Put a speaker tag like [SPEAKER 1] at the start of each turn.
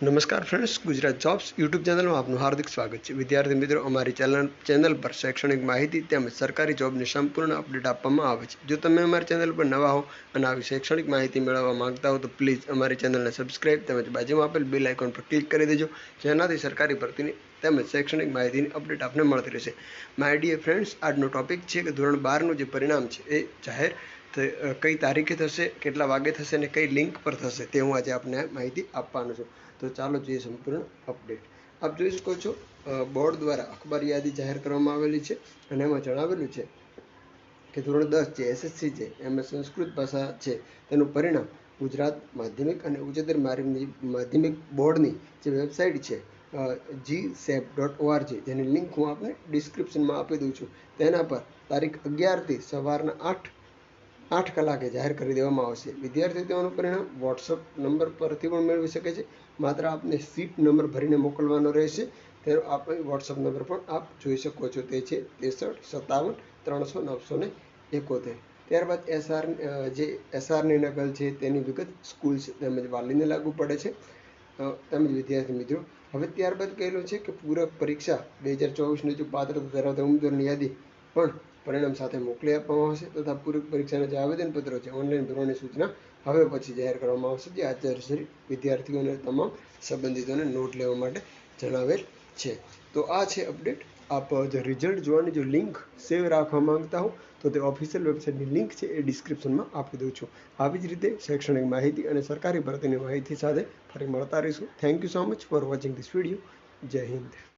[SPEAKER 1] નમસ્કાર friends, Gujarat jobs YouTube ચેનલમાં આપનું હાર્દિક સ્વાગત છે. વિદ્યાર્થી મિત્રો, અમારી ચેનલ પર શૈક્ષણિક માહિતી તેમજ સરકારી જોબની સંપૂર્ણ અપડેટ આપવામાં આવે છે. જો તમે અમારી ચેનલ પર નવા હો અને આવી શૈક્ષણિક માહિતી મેળવવા માંગતા હો તો પ્લીઝ અમારી ચેનલને સબસ્ક્રાઇબ તેમજ બાજુમાં આપેલ બેલ આઇકોન પર ક્લિક કરી દેજો, જેનાથી સરકારી ભરતીની તેમજ શૈક્ષણિક માહિતીની અપડેટ આપને મળતી રહેશે. માય ડિયર ફ્રેન્ડ્સ, આજનો ટોપિક છે કે ધોરણ 12નું જે પરિણામ છે એ જાહેર કઈ તારીખે થશે, કેટલા વાગે થશે અને કઈ લિંક પર થશે તે હું આજે આપને માહિતી આપવાનો છું. તો ચાલો જોઈએ સંપૂર્ણ અપડેટ. આપ જોઈ શકો છો, બોર્ડ દ્વારા અખબાર યાદી જાહેર કરવામાં આવેલી છે અને એમાં જણાવેલું છે કે ધોરણ 10 જે એસએસસી છે, એમાં સંસ્કૃત ભાષા છે, તેનું પરિણામ ગુજરાત માધ્યમિક અને ઉચ્ચતર માધ્યમિક બોર્ડની જે વેબસાઇટ છે GSEP.org, જેની લિંક હું આપને ડિસ્ક્રિપ્શનમાં આપી દઉં છું, તેના પર તારીખ 11થી સવારના 8 કલાકે જાહેર કરી દેવામાં આવશે. વિદ્યાર્થીઓ તેનું પરિણામ વોટ્સઅપ નંબર પરથી પણ મેળવી શકે છે. માત્ર આપને સીટ નંબર ભરીને મોકલવાનો રહેશે. તેનો આપણે વોટ્સઅપ નંબર પણ આપ જોઈ શકો છો, તે છે 63 57 300 971. ત્યારબાદ એસઆરની નકલ છે, તેની વિગત સ્કૂલ તેમજ વાલીને લાગુ પડે છે તેમજ વિદ્યાર્થી મિત્રો. હવે ત્યારબાદ કહેલું છે કે પૂરક પરીક્ષા 2024ની જો પાત્રતા ધરાવતા ઉમેદવારોની યાદી પણ પરિણામ સાથે મોકલી આપવામાં આવશે તથા પૂરક પરીક્ષાના જે આવેદનપત્રો છે ઓનલાઈન ભરવાની સૂચના હવે પછી જાહેર કરવામાં આવશે, જે આચાર્ય વિદ્યાર્થીઓને તમામ સંબંધિતોને નોટ લેવા માટે જણાવેલ છે. તો આ છે અપડેટ. આપ જે રિઝલ્ટ જોવાની જો લિંક સેવ રાખવા માંગતા હો તો તે ઓફિશિયલ વેબસાઇટની લિંક છે એ ડિસ્ક્રિપ્શનમાં આપી દઉં છું. આવી જ રીતે શૈક્ષણિક માહિતી અને સરકારી ભરતીની માહિતી સાથે ફરી મળતા રહીશું. Thank you so much for watching this video. જય હિન્દ.